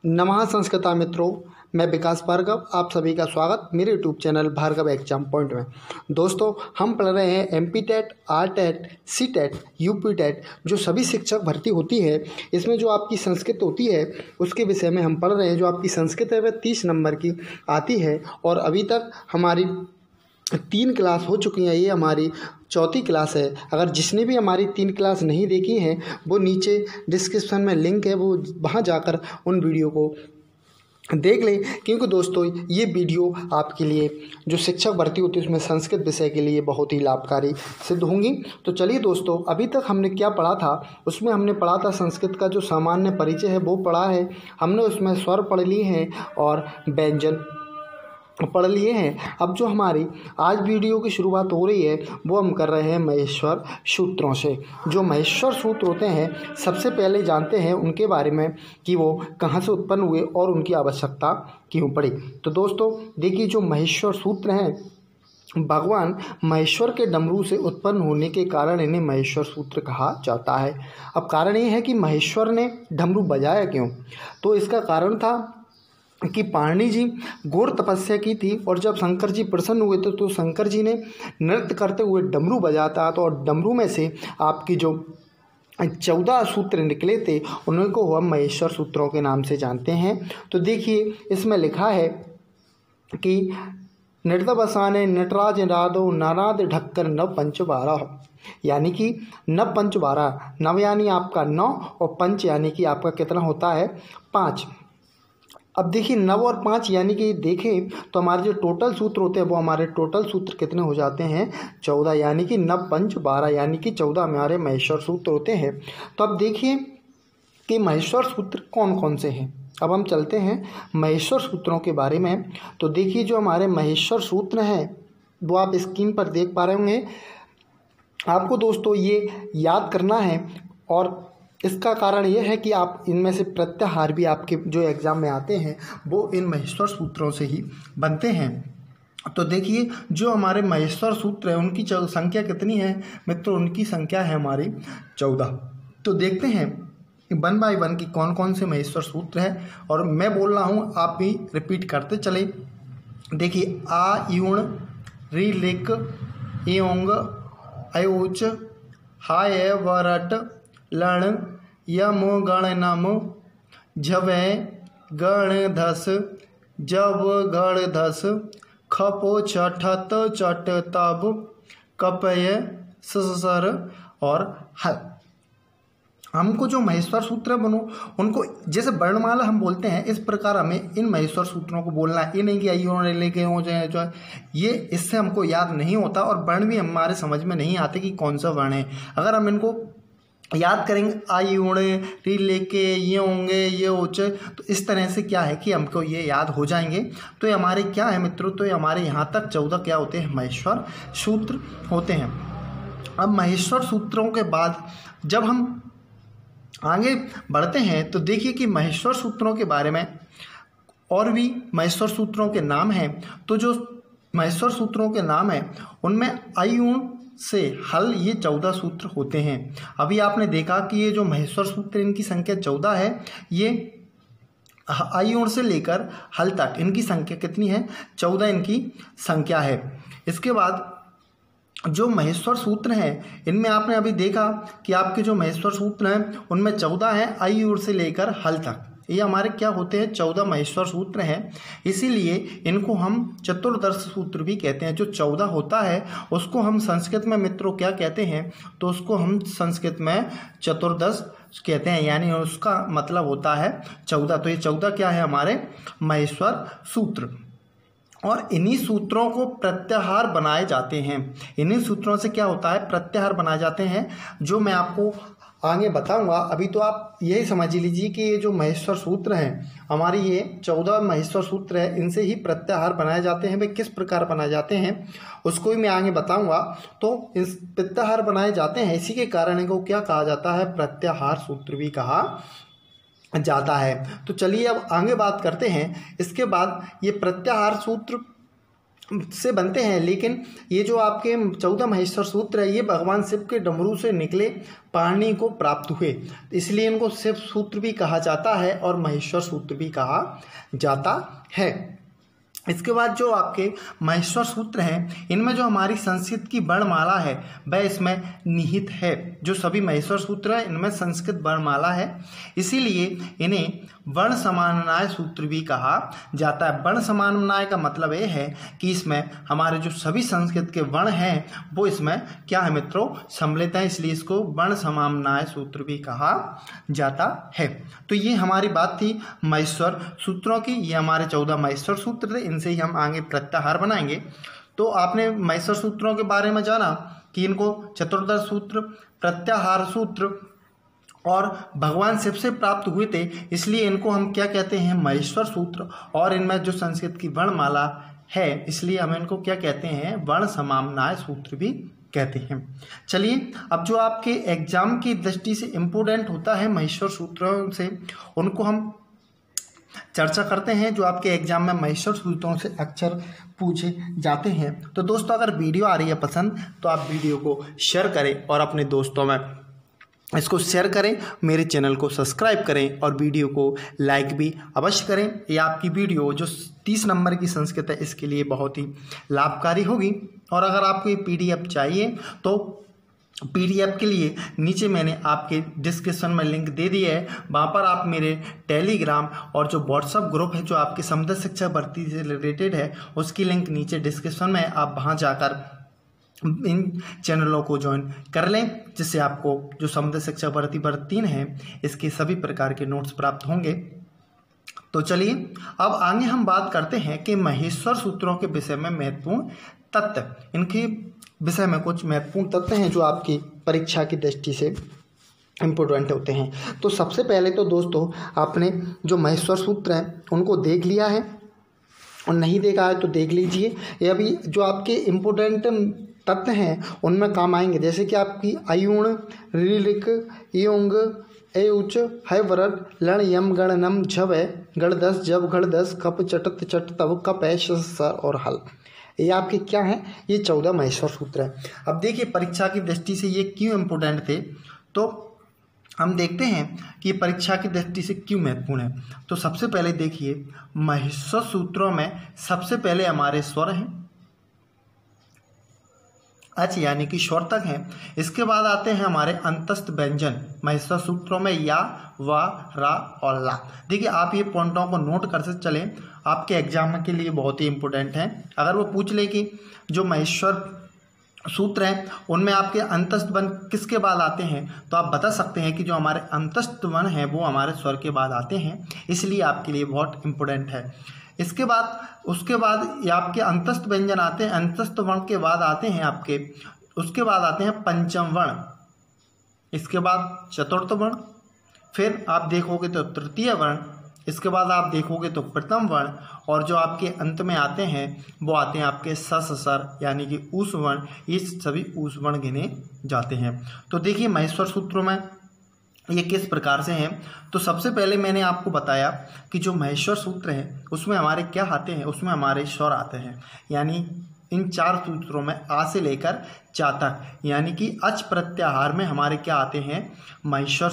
नमः संस्कृता मित्रों, मैं विकास भार्गव आप सभी का स्वागत मेरे YouTube channel Bhargav exam point में। दोस्तों, हम पढ़ रहे हैं MP TET, R TET, C TET, UP TET जो सभी शिक्षक भर्ती होती है। इसमें जो आपकी संस्कृत होती है उसके विषय में हम पढ़ रहे हैं। जो आपकी संस्कृत है वह 30 नंबर की आती है और अभी तक हमारी 3 क्लास हो चुकी हैं। ये हमारी चौथी क्लास है। अगर जिसने भी हमारी 3 क्लास नहीं देखी हैं वो नीचे डिस्क्रिप्शन में लिंक है, वो वहाँ जाकर उन वीडियो को देख लें, क्योंकि दोस्तों ये वीडियो आपके लिए जो शिक्षक भर्ती होती है उसमें संस्कृत विषय के लिए बहुत ही लाभकारी सिद्ध होंगी। तो चलिए दोस्तों, अभी तक हमने क्या पढ़ा था उसमें हमने पढ़ा था संस्कृत का जो सामान्य परिचय है वो पढ़ा है हमने। उसमें स्वर पढ़ लिए हैं और व्यंजन पढ़ लिए हैं। अब जो हमारी आज वीडियो की शुरुआत हो रही है वो हम कर रहे हैं महेश्वर सूत्रों से। जो महेश्वर सूत्र होते हैं सबसे पहले जानते हैं उनके बारे में कि वो कहाँ से उत्पन्न हुए और उनकी आवश्यकता क्यों पड़ी। तो दोस्तों देखिए, जो महेश्वर सूत्र हैं भगवान महेश्वर के डमरू से उत्पन्न होने के कारण इन्हें महेश्वर सूत्र कहा जाता है। अब कारण ये है कि महेश्वर ने डमरू बजाया क्यों। तो इसका कारण था कि पाणि जी घोर तपस्या की थी और जब शंकर जी प्रसन्न हुए थे तो शंकर जी ने नृत्य करते हुए डमरू बजाता तो और डमरू में से आपकी जो 14 सूत्र निकले थे उनको हम महेश्वर सूत्रों के नाम से जानते हैं। तो देखिए इसमें लिखा है कि नृत्य बसाने नटराज नादो नानाद ढक्कर नव पंच बारह, यानी कि नव पंच बारह। नव यानी आपका 9 और पंच यानी कि आपका कितना होता है 5। अब देखिए 9 और 5 यानी कि देखें तो हमारे जो टोटल सूत्र होते हैं वो हमारे टोटल सूत्र कितने हो जाते हैं 14, यानी कि 9 पंच 12 यानी कि 14 हमारे महेश्वर सूत्र होते हैं। तो अब देखिए कि महेश्वर सूत्र कौन कौन से हैं। अब हम चलते हैं महेश्वर सूत्रों के बारे में। तो देखिए जो हमारे महेश्वर सूत्र हैं वो आप स्क्रीन पर देख पा रहे होंगे। आपको दोस्तों ये याद करना है और इसका कारण यह है कि आप इनमें से प्रत्याहार भी आपके जो एग्ज़ाम में आते हैं वो इन महेश्वर सूत्रों से ही बनते हैं। तो देखिए जो हमारे महेश्वर सूत्र हैं उनकी संख्या कितनी है मित्रों, उनकी संख्या है हमारी 14। तो देखते हैं 1 बाय 1 की कौन कौन से महेश्वर सूत्र हैं और मैं बोल रहा हूँ आप भी रिपीट करते चले। देखिए आ यूण रि लिक योंग अयोच हाय वरट लण यम गण नम झवे गण धस जब गण धस खपो छठत चट तब कपय सर और हल। हमको जो महेश्वर सूत्र बनो उनको जैसे वर्णमाला हम बोलते हैं इस प्रकार हमें इन महेश्वर सूत्रों को बोलना है। ये नहीं कि आइए लेके हो जाए जो ये इससे हमको याद नहीं होता और वर्ण भी हमारे समझ में नहीं आते कि कौन सा वर्ण है। अगर हम इनको याद करेंगे आई उड़े री लेके ये होंगे ये ऊँचे, तो इस तरह से क्या है कि हमको ये याद हो जाएंगे। तो ये हमारे क्या है मित्रों, तो ये हमारे यहाँ तक 14 क्या होते हैं महेश्वर सूत्र होते हैं। अब महेश्वर सूत्रों के बाद जब हम आगे बढ़ते हैं तो देखिए कि महेश्वर सूत्रों के बारे में और भी महेश्वर सूत्रों के नाम हैं। तो जो महेश्वर सूत्रों के नाम हैं उनमें आयुण से हल ये 14 सूत्र होते हैं। अभी आपने देखा कि ये जो महेश्वर सूत्र इनकी संख्या 14 है, ये आयुण से लेकर हल तक इनकी संख्या कितनी है 14 इनकी संख्या है। इसके बाद जो महेश्वर सूत्र हैं इनमें आपने अभी देखा कि आपके जो महेश्वर सूत्र हैं उनमें 14 हैं आयुण से लेकर हल तक। ये हमारे क्या होते हैं 14 महेश्वर सूत्र हैं। इसीलिए इनको हम चतुर्दश सूत्र भी कहते हैं। जो 14 होता है उसको हम संस्कृत में मित्रों क्या कहते हैं, तो उसको हम संस्कृत में चतुर्दश कहते हैं, यानी उसका मतलब होता है 14। तो ये 14 क्या है हमारे महेश्वर सूत्र और इन्हीं सूत्रों को प्रत्याहार बनाए जाते हैं। इन्हीं सूत्रों से क्या होता है प्रत्याहार बनाए जाते हैं, जो मैं आपको आगे बताऊंगा। अभी तो आप यही समझ लीजिए कि ये जो महेश्वर सूत्र हैं हमारी ये 14 महेश्वर सूत्र है, इनसे ही प्रत्याहार बनाए जाते हैं। वे किस प्रकार बनाए जाते हैं उसको भी मैं आगे बताऊंगा। तो इस प्रत्याहार बनाए जाते हैं, इसी के कारण इनको क्या कहा जाता है प्रत्याहार सूत्र भी कहा जाता है। तो चलिए अब आगे बात करते हैं। इसके बाद ये प्रत्याहार सूत्र से बनते हैं, लेकिन ये जो आपके 14 महेश्वर सूत्र है ये भगवान शिव के डमरू से निकले पानी को प्राप्त हुए, इसलिए इनको शिव सूत्र भी कहा जाता है और महेश्वर सूत्र भी कहा जाता है। इसके बाद जो आपके महेश्वर सूत्र हैं इनमें जो हमारी संस्कृत की वर्णमाला है वह इसमें निहित है। जो सभी महेश्वर सूत्र हैं इनमें संस्कृत वर्णमाला है, इसीलिए इन्हें वर्ण समन्वय सूत्र भी कहा जाता है। वर्ण समन्वय का मतलब ये है कि इसमें हमारे जो सभी संस्कृत के वर्ण हैं वो इसमें क्या है मित्रों, सम्मिलित हैं, इसलिए इसको वर्ण समन्वय सूत्र भी कहा जाता है। तो ये हमारी बात थी महेश्वर सूत्रों की। ये हमारे 14 महेश्वर सूत्र थे, इनसे ही हम आगे प्रत्याहार बनाएंगे। तो आपने महेश्वर सूत्रों के बारे में जाना कि इनको चतुर्दश सूत्र, प्रत्याहार सूत्र और भगवान शिव से प्राप्त हुए थे, इसलिए इनको हम क्या कहते हैं, महेश्वर सूत्र। और इनमें जो संस्कृत की वर्णमाला है इसलिए हम इनको क्या कहते हैं, वर्ण समन्वय सूत्र भी कहते हैं। चलिए अब जो आपके एग्जाम की दृष्टि से इम्पोर्टेंट होता है महेश्वर सूत्रों से, उनको हम चर्चा करते हैं। जो आपके एग्जाम में महेश्वर सूत्रों से अक्षर पूछे जाते हैं। तो दोस्तों अगर वीडियो आ रही है पसंद तो आप वीडियो को शेयर करें और अपने दोस्तों में इसको शेयर करें, मेरे चैनल को सब्सक्राइब करें और वीडियो को लाइक भी अवश्य करें। ये आपकी वीडियो जो 30 नंबर की संस्कृत है इसके लिए बहुत ही लाभकारी होगी। और अगर आपको ये PDF चाहिए तो PDF के लिए नीचे मैंने आपके डिस्क्रिप्शन में लिंक दे दिया है, वहाँ पर आप मेरे टेलीग्राम और जो व्हाट्सएप ग्रुप है जो आपके समुद्र शिक्षा भर्ती से रिलेटेड है उसकी लिंक नीचे डिस्क्रिप्शन में, आप वहाँ जाकर इन चैनलों को ज्वाइन कर लें, जिससे आपको जो समुद्र शिक्षा भर्ती 3 है इसके सभी प्रकार के नोट्स प्राप्त होंगे। तो चलिए अब आगे हम बात करते हैं कि महेश्वर सूत्रों के विषय में महत्वपूर्ण तथ्य, इनके विषय में कुछ महत्वपूर्ण तथ्य हैं जो आपकी परीक्षा की दृष्टि से इम्पोर्टेंट होते हैं। तो सबसे पहले तो दोस्तों आपने जो महेश्वर सूत्र हैं उनको देख लिया है और नहीं देखा है तो देख लीजिए। ये अभी जो आपके इम्पोर्टेंट तथ्य हैं उनमें काम आएंगे, जैसे कि आपकी अयुण, ऋलिक, योंग, एउच, हैवरट, लण, यम, गण, नम, झव है, गण 10, जब, घड़ 10, कप, चटत, चट, तब, कप है, सर और हल। ये आपके क्या हैं, ये 14 महेश्वर सूत्र हैं। अब देखिए परीक्षा की दृष्टि से ये क्यों इम्पोर्टेंट थे, तो हम देखते हैं कि परीक्षा की दृष्टि से क्यों महत्वपूर्ण है। तो सबसे पहले देखिए महेश्वर सूत्रों में सबसे पहले हमारे स्वर हैं, अच यानी कि स्वर तक हैं। इसके बाद आते हैं हमारे अंतस्थ व्यंजन महेश्वर सूत्रों में, या, वा, रा और ला। देखिए आप ये पॉइंटों को नोट कर से चलें, आपके एग्जाम के लिए बहुत ही इंपॉर्टेंट हैं। अगर वो पूछ ले कि जो महेश्वर सूत्र हैं उनमें आपके अंतस्थ वर्ण किसके बाद आते हैं, तो आप बता सकते हैं कि जो हमारे अंतस्थ वर्ण हैं वो हमारे स्वर के बाद आते हैं, इसलिए आपके लिए बहुत इंपॉर्टेंट है। इसके बाद उसके बाद आपके अंतस्थ व्यंजन आते हैं, अंतस्थ वर्ण के बाद आते हैं आपके, उसके बाद आते हैं पंचम वर्ण, इसके बाद चतुर्थ वर्ण, फिर आप देखोगे तो तृतीय वर्ण, इसके बाद आप देखोगे तो प्रथम वर्ण, और जो आपके अंत में आते हैं वो आते हैं आपके सर यानी कि ऊस वर्ण। ये सभी ऊस वर्ण गिने जाते हैं। तो देखिए महेश्वर सूत्रों में ये किस प्रकार से हैं। तो सबसे पहले मैंने आपको बताया कि जो महेश्वर सूत्र है उसमें हमारे क्या आते हैं, उसमें हमारे स्वर आते हैं, यानी इन 4 सूत्रों में आ से लेकर चा तक, यानी कि अच प्रत्याहार में हमारे क्या आते हैं, महेश्वर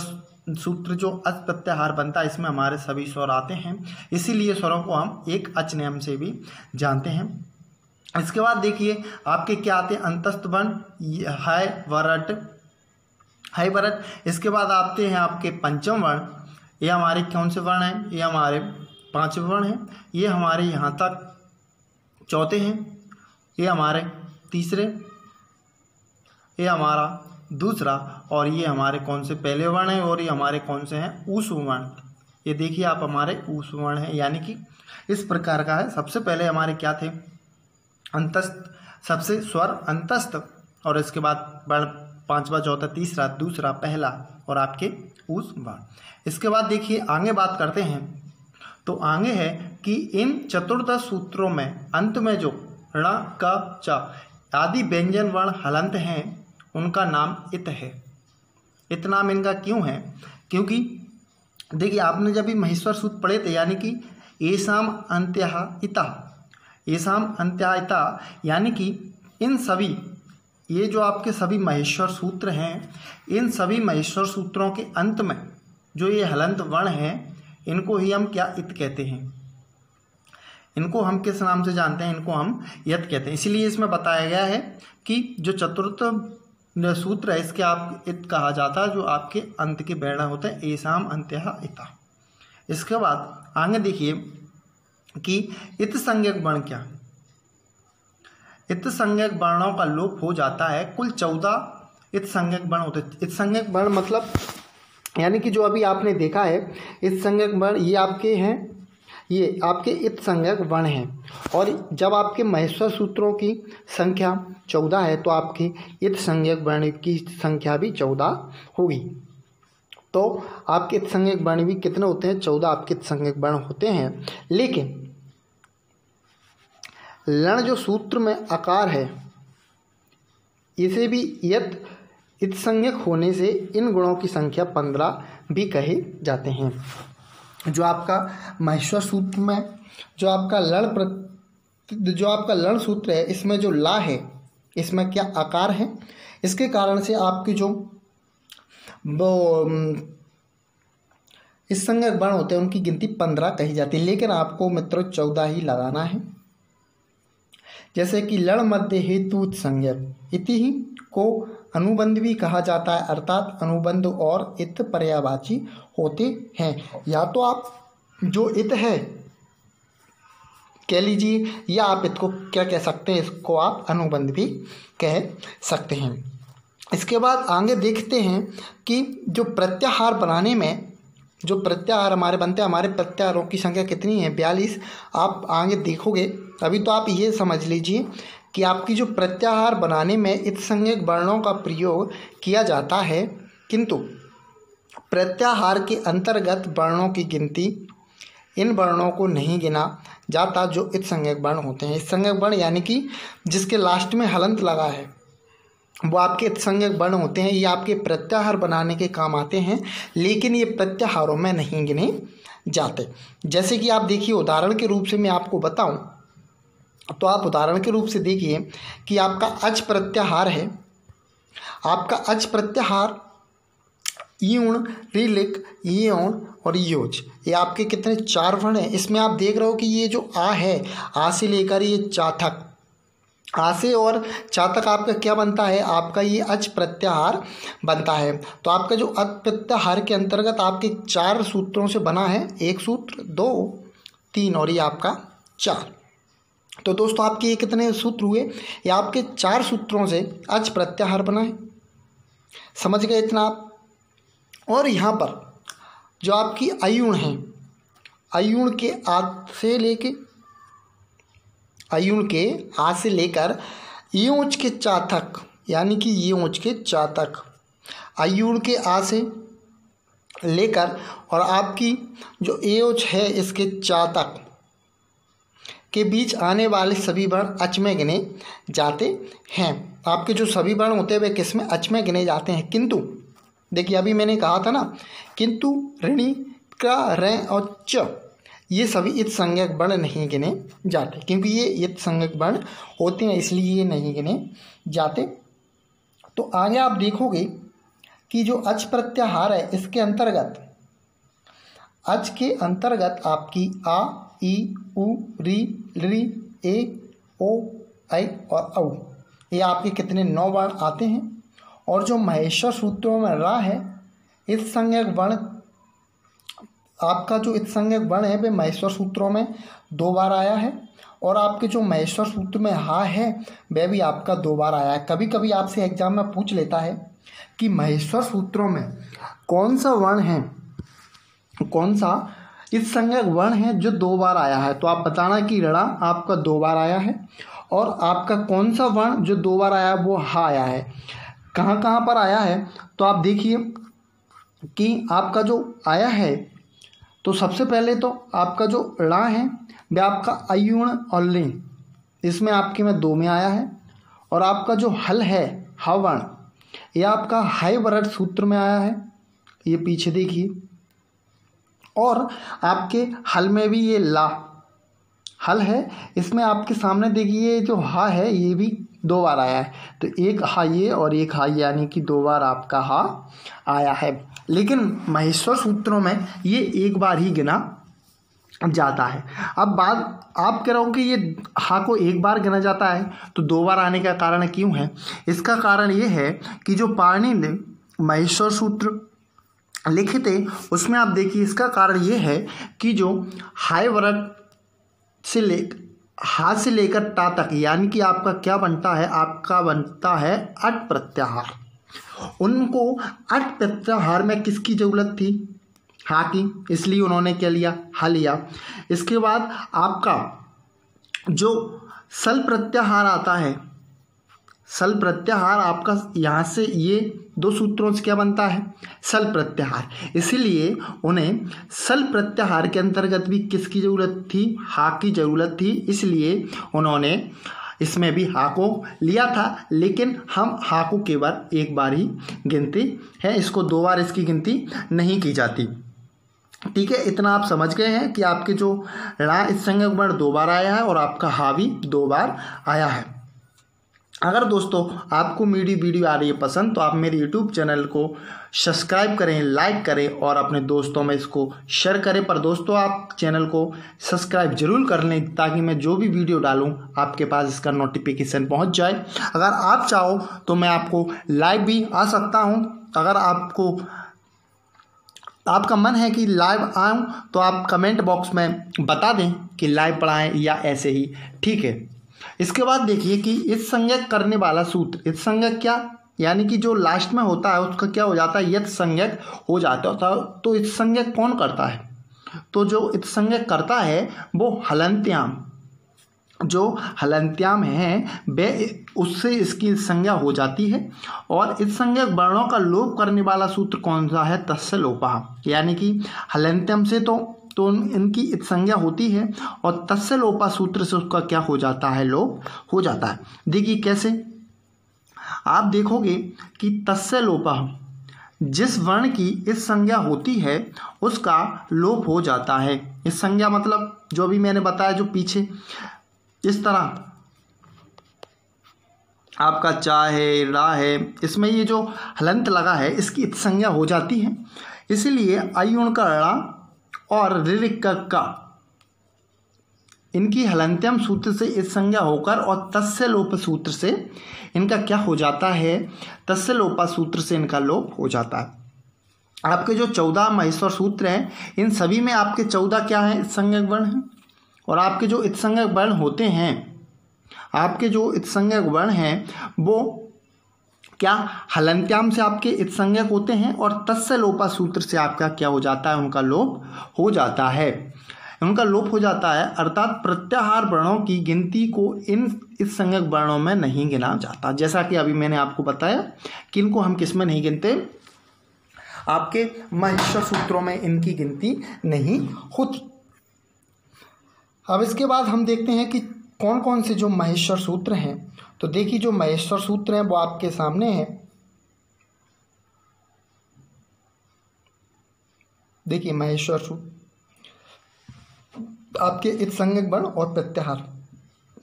सूत्र जो अच प्रत्याहार बनता है इसमें हमारे सभी स्वर आते हैं, इसीलिए स्वरों को हम एक अच नियम से भी जानते हैं। इसके बाद देखिए आपके क्या आते हैं, अंतस्थ वर्ण, है वरट। इसके बाद आते हैं आपके पंचम वर्ण, ये हमारे कौन से वर्ण हैं, ये हमारे 5 वर्ण हैं, ये हमारे यहाँ तक चौथे हैं, ये हमारे तीसरे, ये हमारा दूसरा, और ये हमारे कौन से पहले वर्ण हैं, और ये हमारे कौन से हैं, ऊस वर्ण। ये देखिए आप हमारे ऊस वर्ण हैं, यानी कि इस प्रकार का है। सबसे पहले हमारे क्या थे, अंतस्थ, सबसे स्वर अंतस्थ, और इसके बाद वर्ण 5वां, चौथा, तीसरा, दूसरा, पहला और आपके ऊस वर्ण। इसके बाद देखिए आगे बात करते हैं। तो आगे है कि इन चतुर्दश सूत्रों में अंत में जो ण, क, च आदि व्यंजन वर्ण हलंत हैं उनका नाम इत है। इत नाम इनका क्यों है, क्योंकि देखिए आपने जब भी महेश्वर सूत्र पढ़े थे, यानी कि येषाम अंत्यः इतः, येषाम अन्त्यायता, यानी कि इन सभी, ये जो आपके सभी महेश्वर सूत्र हैं, इन सभी महेश्वर सूत्रों के अंत में जो ये हलंत वर्ण हैं, इनको ही हम क्या इत कहते हैं। इनको हम किस नाम से जानते हैं? इनको हम यत कहते हैं। इसीलिए इसमें बताया गया है कि जो चतुर्थ सूत्र है इसके आप इत कहा जाता है, जो आपके अंत के वर्ण होते हैं, येषाम अन्त्यः इता। इसके बाद आगे देखिए कि इत संज्ञक वर्ण क्या। इत संज्ञक वर्णों का लोप हो जाता है। कुल 14 इत संज्ञक वर्ण होते हैं। इत संज्ञक वर्ण मतलब यानी कि जो अभी आपने देखा है इत संज्ञक वर्ण, ये आपके हैं, ये आपके इत संज्ञक वर्ण हैं। और जब आपके महेश्वर सूत्रों की संख्या 14 है तो आपके इत संज्ञक वर्ण की संख्या भी 14 होगी। तो आपके इत संज्ञक वर्ण भी कितने होते हैं? 14 आपके इत संज्ञक वर्ण होते हैं। लेकिन लण जो सूत्र में आकार है, इसे भी यत इत संज्ञक होने से इन गुणों की संख्या 15 भी कहे जाते हैं। जो आपका महेश्वर सूत्र में जो आपका लण सूत्र है, इसमें जो ला है, इसमें क्या आकार है, इसके कारण से आपकी जो इस संज्ञक वर्ण होते हैं उनकी गिनती 15 कही जाती है। लेकिन आपको मित्रों 14 ही लगाना है। जैसे कि लण मध्य हेतु संज्ञक इति ही को अनुबंध भी कहा जाता है, अर्थात अनुबंध और इत पर्यायवाची होते हैं। या तो आप जो इत है कह लीजिए, या आप इसको क्या कह सकते हैं, इसको आप अनुबंध भी कह सकते हैं। इसके बाद आगे देखते हैं कि जो प्रत्याहार बनाने में जो प्रत्याहार हमारे बनते हैं, हमारे प्रत्याहारों की संख्या कितनी है? 42। आप आगे देखोगे। अभी तो आप ये समझ लीजिए कि आपकी जो प्रत्याहार बनाने में इत संज्ञक वर्णों का प्रयोग किया जाता है, किंतु प्रत्याहार के अंतर्गत वर्णों की गिनती इन वर्णों को नहीं गिना जाता जो इत संज्ञक वर्ण होते हैं। इत संज्ञक वर्ण यानी कि जिसके लास्ट में हलंत लगा है वो आपके इत संज्ञक वर्ण होते हैं। ये आपके प्रत्याहार बनाने के काम आते हैं, लेकिन ये प्रत्याहारों में नहीं गिने जाते। जैसे कि आप देखिए, उदाहरण के रूप से मैं आपको बताऊं तो आप उदाहरण के रूप से देखिए कि आपका अच प्रत्याहार है। आपका अच प्रत्याहार ईउण, ऋलिक, ईओण और योज, ये आपके कितने 4 वर्ण हैं। इसमें आप देख रहे हो कि ये जो आ है, आ से लेकर ये चातक, आ से और चातक आपका क्या बनता है? आपका ये अच प्रत्याहार बनता है। तो आपका जो अच प्रत्याहार के अंतर्गत आपके 4 सूत्रों से बना है, 1 सूत्र, 2, 3 और ये आपका 4। तो दोस्तों आपके ये कितने सूत्र हुए? ये आपके 4 सूत्रों से अच प्रत्याहार बना है। समझ गए इतना आप? और यहाँ पर जो आपकी अयुण है, अयुण के आ से लेकर योच के चातक, यानी कि योच के चातक, अयुण के आ से लेकर और आपकी जो एओच है इसके चातक के बीच आने वाले सभी वर्ण अच में गिने जाते हैं। आपके जो सभी वर्ण होते हैं वे किस में? अच में गिने जाते हैं। किंतु देखिए, अभी मैंने कहा था ना, किंतु, ऋणी, का, रे और च, ये सभी इत संज्ञक वर्ण नहीं गिने जाते, क्योंकि ये इत संज्ञक वर्ण होते हैं, इसलिए ये नहीं गिने जाते। तो आगे आप देखोगे कि जो अच प्रत्याहार है, इसके अंतर्गत अच के अंतर्गत आपकी आ, ई, उ, री, ऋ, ए, ओ, ऐ और औ, ये आपके कितने 9 वर्ण आते हैं। और जो महेश्वर सूत्रों में रा है, इत संज्ञक वर्ण, आपका जो इत संज्ञक वर्ण है वे महेश्वर सूत्रों में 2 बार आया है। और आपके जो महेश्वर सूत्र में हा है वह भी आपका 2 बार आया है। कभी कभी आपसे एग्जाम में पूछ लेता है कि महेश्वर सूत्रों में कौन सा वर्ण है, कौन सा इत संज्ञक वर्ण है जो 2 बार आया है। तो आप बताना कि ऋणा आपका 2 बार आया है, और आपका कौन सा वर्ण जो 2 बार आया वो हा आया है। कहाँ कहाँ पर आया है? तो आप देखिए कि आपका जो आया है, तो सबसे पहले तो आपका जो ड़ा है वह आपका अयुण और लिंग, इसमें आपके में 2 में आया है। और आपका जो हल है, हा वर्ण, ये आपका हाय वरट सूत्र में आया है, ये पीछे देखिए। और आपके हल में भी ये ला, हल है, इसमें आपके सामने देखिए जो हा है ये भी 2 बार आया है, तो एक हा ये और एक हा, यानी कि 2 बार आपका हा आया है। लेकिन महेश्वर सूत्रों में ये 1 बार ही गिना जाता है। अब बात आप कह रहे हो कि ये हा को 1 बार गिना जाता है तो 2 बार आने का कारण क्यों है? इसका कारण ये है कि जो पाणिनि ने महेश्वर सूत्र लिखे थे उसमें आप देखिए, इसका कारण ये है कि जो हाय वर्ग से हा से लेकर टा तक, यानी कि आपका क्या बनता है, आपका बनता है अट प्रत्याहार। उनको अट प्रत्याहार में किसकी जरूरत थी? हा की, इसलिए उन्होंने क्या लिया? हा लिया। इसके बाद आपका जो सल प्रत्याहार आता है, सल प्रत्याहार आपका यहाँ से ये 2 सूत्रों से क्या बनता है? सल प्रत्याहार। इसीलिए उन्हें सल प्रत्याहार के अंतर्गत भी किसकी जरूरत थी? हा की जरूरत थी, इसलिए उन्होंने इसमें भी हा को लिया था। लेकिन हम हा को केवल 1 बार ही गिनती है, इसको 2 बार इसकी गिनती नहीं की जाती। ठीक है, इतना आप समझ गए हैं कि आपके जो ड़ा इस संज्ञक वर्ण 2 बार आया है और आपका हा भी 2 बार आया है। अगर दोस्तों आपको मेरी वीडियो आ रही है पसंद तो आप मेरे यूट्यूब चैनल को सब्सक्राइब करें, लाइक करें और अपने दोस्तों में इसको शेयर करें। पर दोस्तों आप चैनल को सब्सक्राइब जरूर कर लें ताकि मैं जो भी वीडियो डालूं आपके पास इसका नोटिफिकेशन पहुंच जाए। अगर आप चाहो तो मैं आपको लाइव भी आ सकता हूं। अगर आपका मन है कि लाइव आऊँ तो आप कमेंट बॉक्स में बता दें कि लाइव पढ़ाएं या ऐसे ही, ठीक है। इसके बाद देखिए कि इस संज्ञक करने वाला सूत्र, इस संज्ञक क्या, यानी कि जो लास्ट में होता है उसका क्या हो जाता है? यत् संज्ञक हो जाता है। तो इस संज्ञक कौन करता है? तो जो इस संज्ञक करता है वो हलन्त्याम, जो हलन्त्याम है वे उससे इसकी संज्ञा हो जाती है। और इस संज्ञक वर्णों का लोप करने वाला सूत्र कौन सा है? तस्य लोपः, यानी कि हलन्त्यम से तो इनकी संज्ञा होती है और तस्य लोपा सूत्र से उसका क्या हो जाता है? लोप हो जाता है। देखिए कैसे, आप देखोगे कि तस्य लोपः, जिस वर्ण की इस संज्ञा होती है उसका लोप हो जाता है। इस संज्ञा मतलब जो भी मैंने बताया, जो पीछे इस तरह आपका चा है, रा है, इसमें ये जो हलंत लगा है इसकी संज्ञा हो जाती है। इसीलिए अयुण का रा और ऋऋक का इनकी हलंत्यम सूत्र से इस संज्ञा होकर और तस्य लोप सूत्र से इनका क्या हो जाता है? तस्य लोपा सूत्र से इनका लोप हो जाता है। आपके जो 14 महेश्वर सूत्र हैं इन सभी में आपके 14 क्या हैं? इत्संज्ञक वर्ण हैं। और आपके जो इत्संज्ञक वर्ण होते हैं, आपके जो इत्संज्ञक वर्ण हैं वो क्या? हलंत्याम से आपके इत्संज्ञक होते हैं और तस्य लोपा सूत्र से आपका क्या हो जाता है? उनका लोप हो जाता है। उनका लोप हो जाता है, अर्थात प्रत्याहार वर्णों की गिनती को इन इत्संज्ञक वर्णों में नहीं गिना जाता। जैसा कि अभी मैंने आपको बताया कि इनको हम किस में नहीं गिनते? आपके महेश्वर सूत्रों में इनकी गिनती नहीं होती। अब इसके बाद हम देखते हैं कि कौन कौन से जो महेश्वर सूत्र हैं। तो देखिए जो महेश्वर सूत्र हैं वो आपके सामने हैं। देखिए महेश्वर सूत्र आपके इत्संज्ञक वर्ण और प्रत्याहार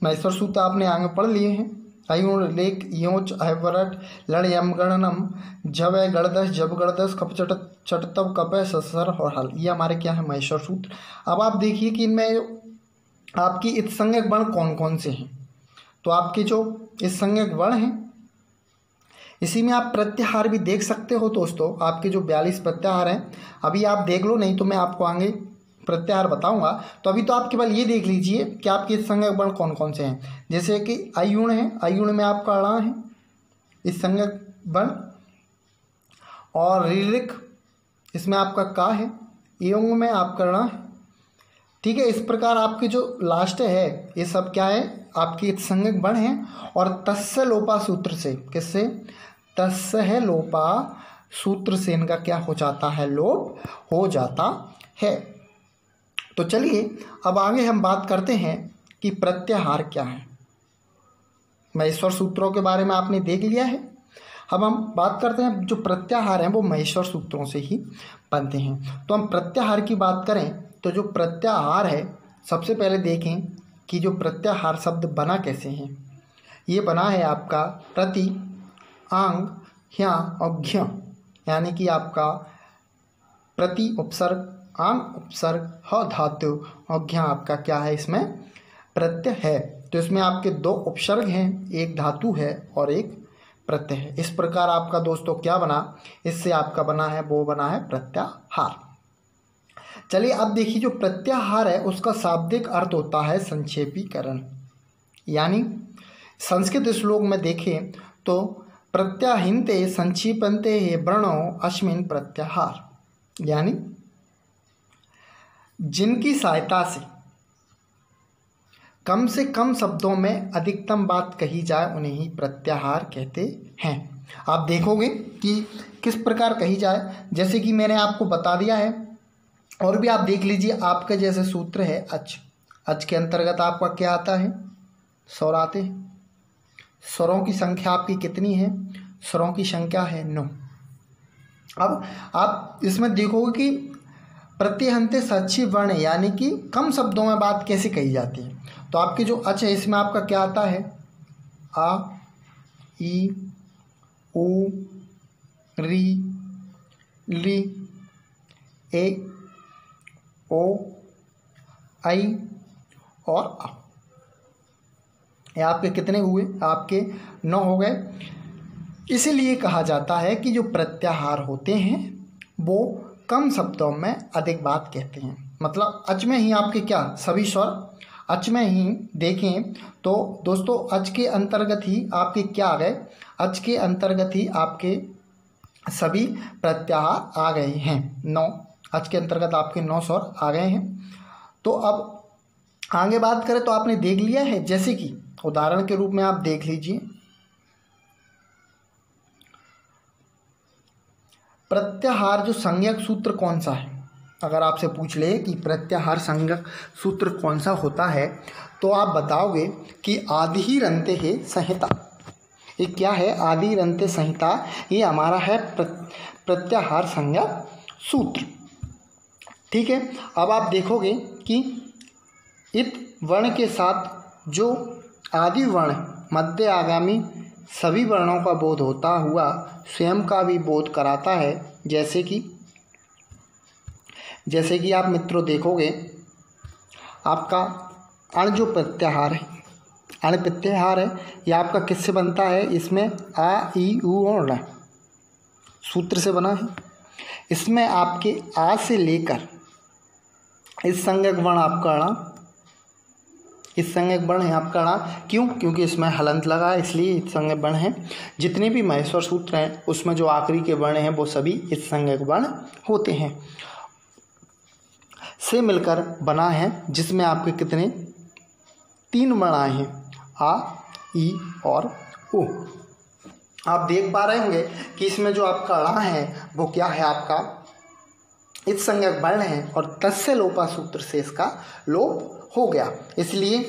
महेश्वर सूत्र आपने आगे पढ़ लिए हैं। अयुण, लेख, योच, अहवरट, लड़, यम, गणनम, जव, गणदश, जब, गणदश, कप, चटतब, कप, ससर और हल, ये हमारे क्या है? महेश्वर सूत्र। अब आप देखिए कि इनमें आपकी इत्संज्ञक वर्ण कौन कौन से हैं। तो आपके जो इत्संज्ञक वर्ण हैं इसी में आप प्रत्याहार भी देख सकते हो दोस्तों। आपके जो 42 प्रत्याहार हैं अभी आप देख लो, नहीं तो मैं आपको आगे प्रत्याहार बताऊंगा। तो अभी तो आप केवल ये देख लीजिए कि आपके इत्संज्ञक वर्ण कौन कौन से हैं। जैसे कि अयुण है, अयुण में आपका ड़ा है इत्संज्ञक वर्ण, और ऋऋक इसमें आपका का है, एंग में आपका ड़ा है। ठीक है, इस प्रकार आपके जो लास्ट है ये सब क्या है? आपके इत्संज्ञक वर्ण हैं। और तस्य लोपा सूत्र से, किससे? तस्य लोपा सूत्र से इनका क्या हो जाता है? लोप हो जाता है। तो चलिए अब आगे हम बात करते हैं कि प्रत्याहार क्या है। महेश्वर सूत्रों के बारे में आपने देख लिया है। अब हम बात करते हैं जो प्रत्याहार हैं वो महेश्वर सूत्रों से ही बनते हैं। तो हम प्रत्याहार की बात करें तो जो प्रत्याहार है, सबसे पहले देखें कि जो प्रत्याहार शब्द बना कैसे हैं। ये बना है आपका प्रति, आंग, ह्या और घ्य, यानी कि आपका प्रति उपसर्ग, आंग उपसर्ग, ह धातु और घ्या आपका क्या है, इसमें प्रत्यय है। तो इसमें आपके दो उपसर्ग हैं, एक धातु है और एक प्रत्यय है। इस प्रकार आपका दोस्तों क्या बना, इससे आपका बना है, वो बना है प्रत्याहार। चलिए अब देखिए, जो प्रत्याहार है उसका शाब्दिक अर्थ होता है संक्षेपीकरण। यानी संस्कृत श्लोक में देखें तो प्रत्याहिन्ते संक्षिपन्ते वर्णो अस्मिन् प्रत्याहार, यानी जिनकी सहायता से कम शब्दों में अधिकतम बात कही जाए उन्हें ही प्रत्याहार कहते हैं। आप देखोगे कि किस प्रकार कही जाए, जैसे कि मैंने आपको बता दिया है, और भी आप देख लीजिए। आपके जैसे सूत्र है अच, अच के अंतर्गत आपका क्या आता है, स्वर आते हैं। स्वरों की संख्या आपकी कितनी है, स्वरों की संख्या है 9। अब आप इसमें देखोगे कि प्रत्यहन्ते सच्ची वर्ण, यानी कि कम शब्दों में बात कैसे कही जाती है। तो आपके जो अच है इसमें आपका क्या आता है, आ, ई, उ, री, ली, ए, ओ, आई और आ। ये आपके कितने हुए, आपके 9 हो गए। इसीलिए कहा जाता है कि जो प्रत्याहार होते हैं वो कम शब्दों में अधिक बात कहते हैं। मतलब अच में ही आपके क्या सभी स्वर अच में ही देखें तो दोस्तों अच के अंतर्गत ही आपके क्या आ गए, अच के अंतर्गत ही आपके सभी प्रत्याहार आ गए हैं। 9 अच के अंतर्गत आपके 9 स्वर आ गए हैं। तो अब आगे बात करें तो आपने देख लिया है, जैसे कि उदाहरण के रूप में आप देख लीजिए, प्रत्याहार जो संज्ञक सूत्र कौन सा है। अगर आपसे पूछ ले कि प्रत्याहार संज्ञक सूत्र कौन सा होता है तो आप बताओगे कि आदिरन्ते है संहिता। ये क्या है, आदिरन्ते संहिता, ये हमारा है प्रत्याहार संज्ञक सूत्र। ठीक है। अब आप देखोगे कि इत वर्ण के साथ जो आदि वर्ण मध्य आगामी सभी वर्णों का बोध होता हुआ स्वयं का भी बोध कराता है। जैसे कि आप मित्रों देखोगे आपका अण जो प्रत्याहार है, अण प्रत्याहार है, ये आपका किससे बनता है, इसमें आ, ई, उ और ण सूत्र से बना है। इसमें आपके आ से लेकर इस संज्ञक वर्ण आपका अणा, इस संज्ञक वर्ण है आपका अणा। क्यों, क्योंकि इसमें हलंत लगा है इसलिए संज्ञक वर्ण है। जितने भी महेश्वर सूत्र हैं उसमें जो आखिरी के वर्ण हैं वो सभी इस संज्ञक वर्ण होते हैं, से मिलकर बना है, जिसमें आपके कितने 3 वर्ण आए हैं, आ, ई और उ। आप देख पा रहे होंगे कि इसमें जो आपका अणा है वो क्या है, आपका इस संज्ञक वर्ण है और तस्य लोपा सूत्र से इसका लोप हो गया, इसलिए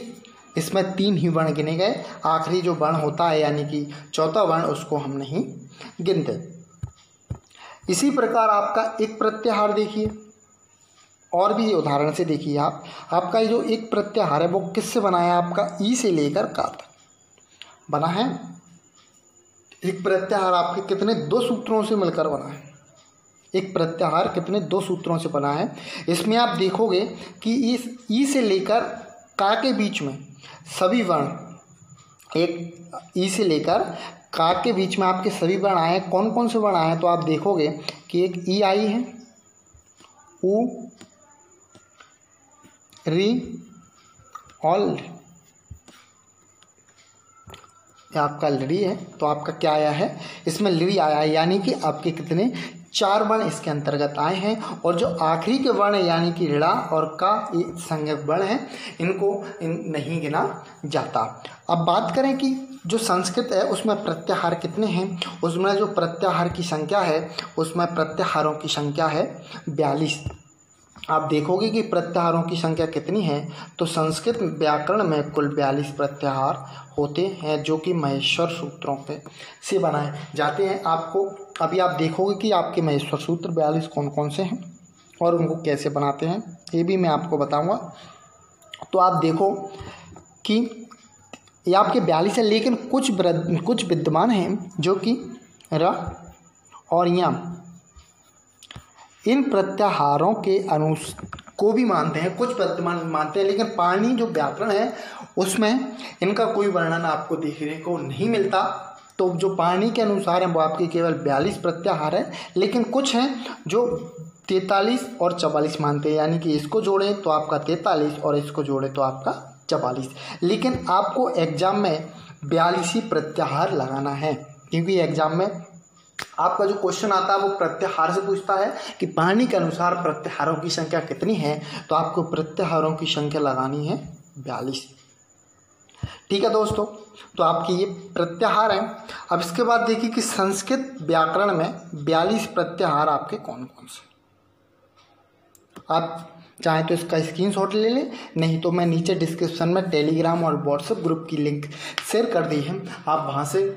इसमें 3 ही वर्ण गिने गए। आखिरी जो वर्ण होता है यानी कि चौथा वर्ण उसको हम नहीं गिनते। इसी प्रकार आपका एक प्रत्याहार देखिए, और भी उदाहरण से देखिए आप, आपका जो एक प्रत्याहार है वो किससे बना है, आपका ई से लेकर का तक बना है। एक प्रत्याहार आपके कितने 2 सूत्रों से मिलकर बना है। एक प्रत्याहार कितने 2 सूत्रों से बना है। इसमें आप देखोगे कि इस ई से लेकर का के बीच में सभी वर्ण, एक ई से लेकर का के बीच में आपके सभी वर्ण आए हैं। कौन कौन से वर्ण आए हैं तो आप देखोगे कि एक ई आई है, उ, री और आपका लड़ी है। तो आपका क्या आया है, इसमें लड़ी आया है, यानी कि आपके कितने 4 वर्ण इसके अंतर्गत आए हैं। और जो आखिरी के वर्ण यानी कि ऋणा और का ये संज्ञक वर्ण है, इनको नहीं गिना जाता। अब बात करें कि जो संस्कृत है उसमें प्रत्याहार कितने हैं, उसमें जो प्रत्याहार की संख्या है उसमें प्रत्याहारों की संख्या है 42। आप देखोगे कि प्रत्याहारों की संख्या कितनी है, तो संस्कृत व्याकरण में कुल 42 प्रत्याहार होते हैं जो कि महेश्वर सूत्रों पे से बनाए जाते हैं। आपको अभी आप देखोगे कि आपके महेश्वर सूत्र 42 कौन कौन से हैं और उनको कैसे बनाते हैं, ये भी मैं आपको बताऊंगा। तो आप देखो कि ये आपके 42 है, लेकिन कुछ विद्यमान हैं जो कि र और यम इन प्रत्याहारों के को भी मानते हैं, कुछ विद्यमान मानते हैं, लेकिन पाणिनि जो व्याकरण है उसमें इनका कोई वर्णन आपको देखने को नहीं मिलता। तो जो पाणिनि के अनुसार है वो आपके केवल 42 प्रत्याहार है, लेकिन कुछ हैं जो 43 और 44 मानते हैं, यानी कि इसको जोड़े तो आपका 43 और इसको जोड़े तो आपका 44। लेकिन आपको एग्जाम में 42 ही प्रत्याहार लगाना है, क्योंकि एग्जाम में आपका जो क्वेश्चन आता है वो प्रत्याहार से पूछता है कि पाणिनि के अनुसार प्रत्याहारों की संख्या कितनी है, तो आपको प्रत्याहारों की संख्या लगानी है 42। ठीक है दोस्तों, तो आपके ये प्रत्याहार हैं। अब इसके बाद देखिए कि संस्कृत व्याकरण में 42 प्रत्याहार आपके कौन कौन से। आप चाहें तो इसका स्क्रीनशॉट ले लें, नहीं तो मैं नीचे डिस्क्रिप्शन में टेलीग्राम और व्हाट्सएप ग्रुप की लिंक शेयर कर दी है, आप वहाँ से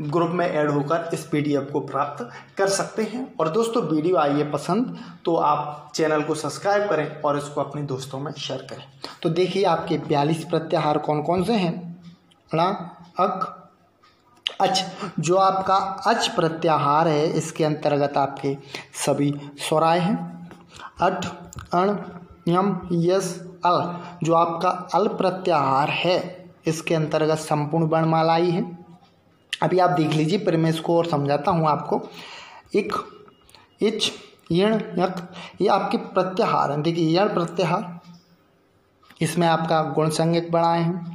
ग्रुप में ऐड होकर इस पीडीएफ को प्राप्त कर सकते हैं। और दोस्तों वीडियो आई है पसंद तो आप चैनल को सब्सक्राइब करें और इसको अपने दोस्तों में शेयर करें। तो देखिए आपके 42 प्रत्याहार कौन कौन से हैं। अक अच, जो आपका अच प्रत्याहार है इसके अंतर्गत आपके सभी स्वराय हैं। अठ, अण, यम, यस, अल, जो आपका अल प्रत्याहार है इसके अंतर्गत संपूर्ण वर्णमालाई है। अभी आप देख लीजिए, फिर मैं इसको और समझाता हूँ आपको। इक, इच, यण, यक, ये आपके प्रत्याहार हैं। देखिए यण प्रत्याहार, इसमें आपका गुण संज्ञक बढ़ाए हैं।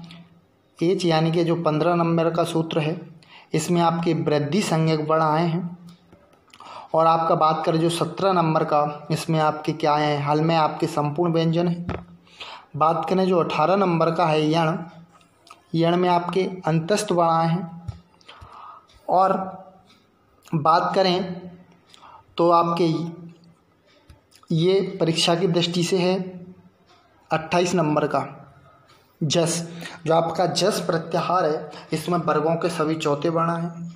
एच यानी कि जो 15 नंबर का सूत्र है इसमें आपके वृद्धि संज्ञक बढ़ाए हैं। और आपका बात करें जो 17 नंबर का, इसमें आपके क्या है, हल में आपके संपूर्ण व्यंजन है। बात करें जो 18 नंबर का है यण, यण में आपके अंतस्थ बढ़ाए हैं। और बात करें तो आपके ये परीक्षा की दृष्टि से है 28 नंबर का जस, जो आपका जस प्रत्याहार है इसमें वर्गों के सभी चौथे वर्ण हैं।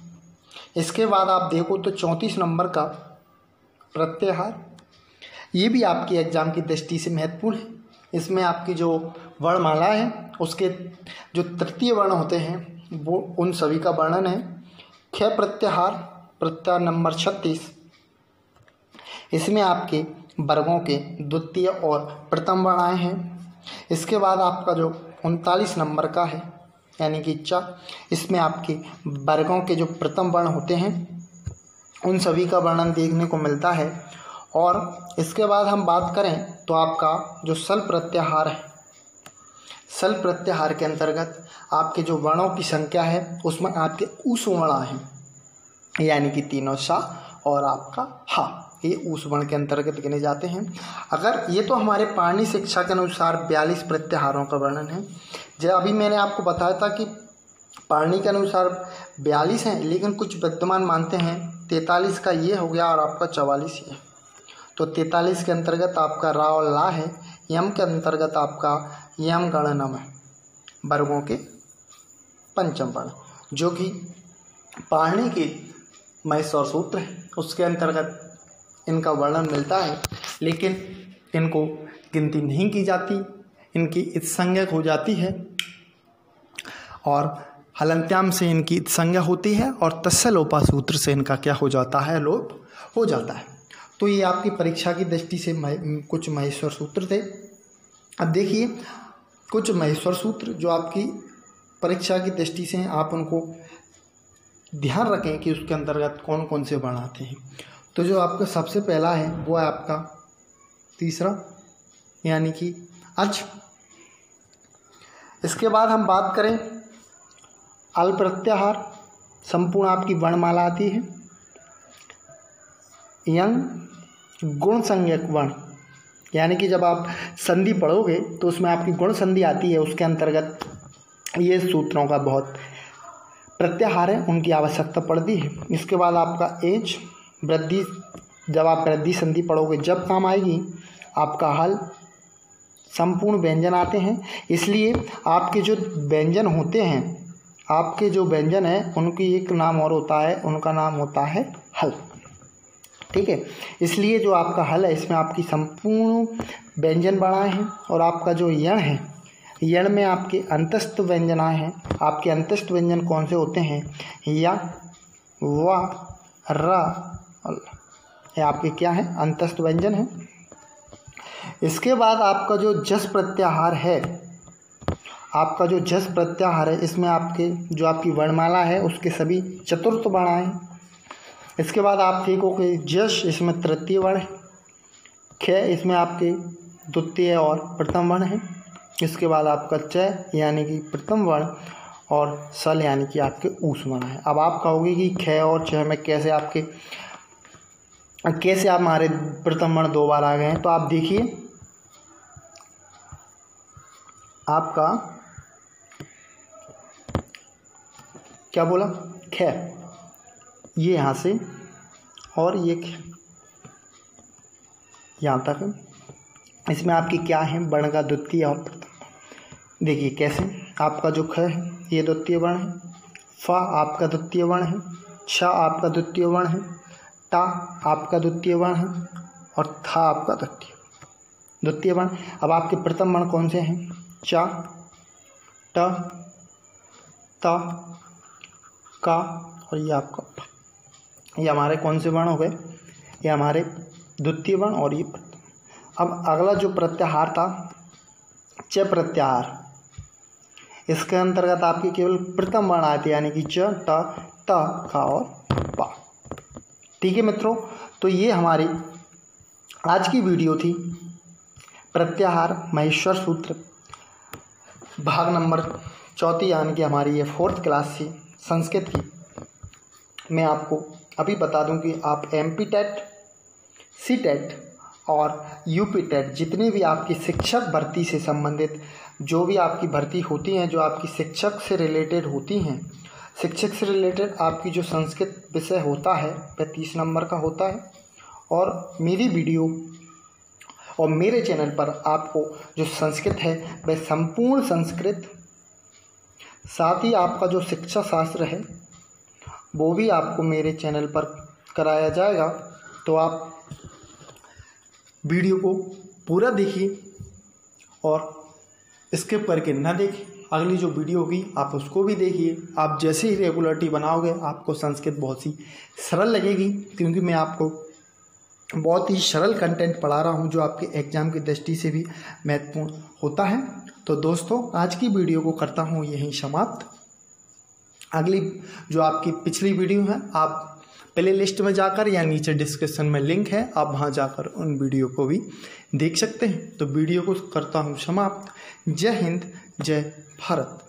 इसके बाद आप देखो तो 34 नंबर का प्रत्याहार, ये भी आपकी एग्जाम की दृष्टि से महत्वपूर्ण है। इसमें आपकी जो वर्णमाला है उसके जो तृतीय वर्ण होते हैं वो उन सभी का वर्णन है। ख प्रत्याहार, प्रत्याहार नंबर 36, इसमें आपके वर्गों के द्वितीय और प्रथम वर्ण आए हैं। इसके बाद आपका जो 39 नंबर का है यानी कि च, इसमें आपके वर्गों के जो प्रथम वर्ण होते हैं उन सभी का वर्णन देखने को मिलता है। और इसके बाद हम बात करें तो आपका जो सल प्रत्याहार है, सल प्रत्याहार के अंतर्गत आपके जो वर्णों की संख्या है उसमें आपके उस वर्ण हैं, यानी कि तीनों सा और आपका हा, ये उस वर्ण के अंतर्गत गिने जाते हैं। अगर ये तो हमारे पाणिनि शिक्षा के अनुसार 42 प्रत्याहारों का वर्णन है। जो अभी मैंने आपको बताया था कि पाणिनि के अनुसार 42 हैं, लेकिन कुछ विद्वान मानते हैं 43 का ये हो गया और आपका 44 ये। तो 43 के अंतर्गत आपका रा और ला है। यम के अंतर्गत आपका यम गणनम है, वर्गों के पंचम वर्ण, जो कि पाणिनि के महेश्वर सूत्र है उसके अंतर्गत इनका वर्णन मिलता है, लेकिन इनको गिनती नहीं की जाती, इनकी इत्संज्ञक हो जाती है और हलंत्याम से इनकी इत्संज्ञा होती है और तस्य लोपा सूत्र से इनका क्या हो जाता है, लोप हो जाता है। तो ये आपकी परीक्षा की दृष्टि से कुछ महेश्वर सूत्र थे। अब देखिए कुछ महेश्वर सूत्र जो आपकी परीक्षा की दृष्टि से आप उनको ध्यान रखें कि उसके अंतर्गत कौन कौन से वर्ण आते हैं। तो जो आपका सबसे पहला है वो है आपका तीसरा यानी कि अच। इसके बाद हम बात करें अल प्रत्याहार, संपूर्ण आपकी वर्णमाला आती है। यंग गुण संज्ञक वर्ण, यानी कि जब आप संधि पढ़ोगे तो उसमें आपकी गुण संधि आती है, उसके अंतर्गत ये सूत्रों का बहुत प्रत्याहार है, उनकी आवश्यकता पड़ती है। इसके बाद आपका एज वृद्धि, जब आप वृद्धि संधि पढ़ोगे जब काम आएगी। आपका हल, संपूर्ण व्यंजन आते हैं, इसलिए आपके जो व्यंजन होते हैं, आपके जो व्यंजन है उनकी एक नाम और होता है, उनका नाम होता है हल। ठीक है, इसलिए जो आपका हल है इसमें आपकी संपूर्ण व्यंजन बढ़ाए हैं। और आपका जो यण है यण में आपके अंतस्थ व्यंजनाएँ हैं। आपके अंतस्थ व्यंजन कौन से होते हैं? या, व, र, ये आपके क्या है? अंतस्थ व्यंजन है। इसके बाद आपका जो जस प्रत्याहार है, आपका जो जस प्रत्याहार है, इसमें आपके जो आपकी वर्णमाला है उसके सभी चतुर्थ वर्ण आए। इसके बाद आप देखोगे जश, इसमें तृतीय वर्ण है। ख, इसमें आपके द्वितीय और प्रथम वर्ण है। इसके बाद आपका च यानी कि प्रथम वर्ण और सल यानी कि आपके ऊस वर्ण है। अब आप कहोगे कि ख और च में कैसे आप हमारे प्रथम वर्ण 2 बार आ गए हैं? तो आप देखिए, आपका क्या बोला? ख, ये यहाँ से और ये यहाँ तक, इसमें आपकी क्या है? वर्ण का द्वितीय और प्रथम। देखिए कैसे, आपका जो ख है ये द्वितीय वर्ण है, फ आपका द्वितीय वर्ण है, छ आपका द्वितीय वर्ण है, टा आपका द्वितीय वर्ण है और था आपका द्वितीय वर्ण। अब आपके प्रथम वर्ण कौन से हैं? च, ट, त, का और ये आपका प। ये हमारे कौन से वर्ण हो गए? ये हमारे द्वितीय वर्ण और ये प्रथम। अब अगला जो प्रत्याहार था च प्रत्याहार, इसके अंतर्गत आपके केवल प्रथम वर्ण आते यानी कि च, ट, त, का और पा। ठीक है मित्रों, तो ये हमारी आज की वीडियो थी प्रत्याहार महेश्वर सूत्र भाग नंबर 4 यानी कि हमारी ये 4th क्लास थी संस्कृत की। मैं आपको अभी बता दूं कि आप एमपी टेट, सी टेट और यूपी टेट जितनी भी आपकी शिक्षक भर्ती से संबंधित जो भी आपकी भर्ती होती हैं, जो आपकी शिक्षक से रिलेटेड होती हैं, शिक्षक से रिलेटेड आपकी जो संस्कृत विषय होता है वह 30 नंबर का होता है। और मेरी वीडियो और मेरे चैनल पर आपको जो संस्कृत है वह संपूर्ण संस्कृत, साथ ही आपका जो शिक्षा शास्त्र है वो भी आपको मेरे चैनल पर कराया जाएगा। तो आप वीडियो को पूरा देखिए और स्किप करके ना देखें। अगली जो वीडियो होगी आप उसको भी देखिए। आप जैसे ही रेगुलरिटी बनाओगे आपको संस्कृत बहुत ही सरल लगेगी, क्योंकि मैं आपको बहुत ही सरल कंटेंट पढ़ा रहा हूं जो आपके एग्ज़ाम की दृष्टि से भी महत्वपूर्ण होता है। तो दोस्तों आज की वीडियो को करता हूं यहीं समाप्त। अगली जो आपकी पिछली वीडियो है आप प्ले लिस्ट में जाकर या नीचे डिस्क्रिप्शन में लिंक है, आप वहां जाकर उन वीडियो को भी देख सकते हैं। तो वीडियो को करता हूं समाप्त। जय हिंद, जय भारत।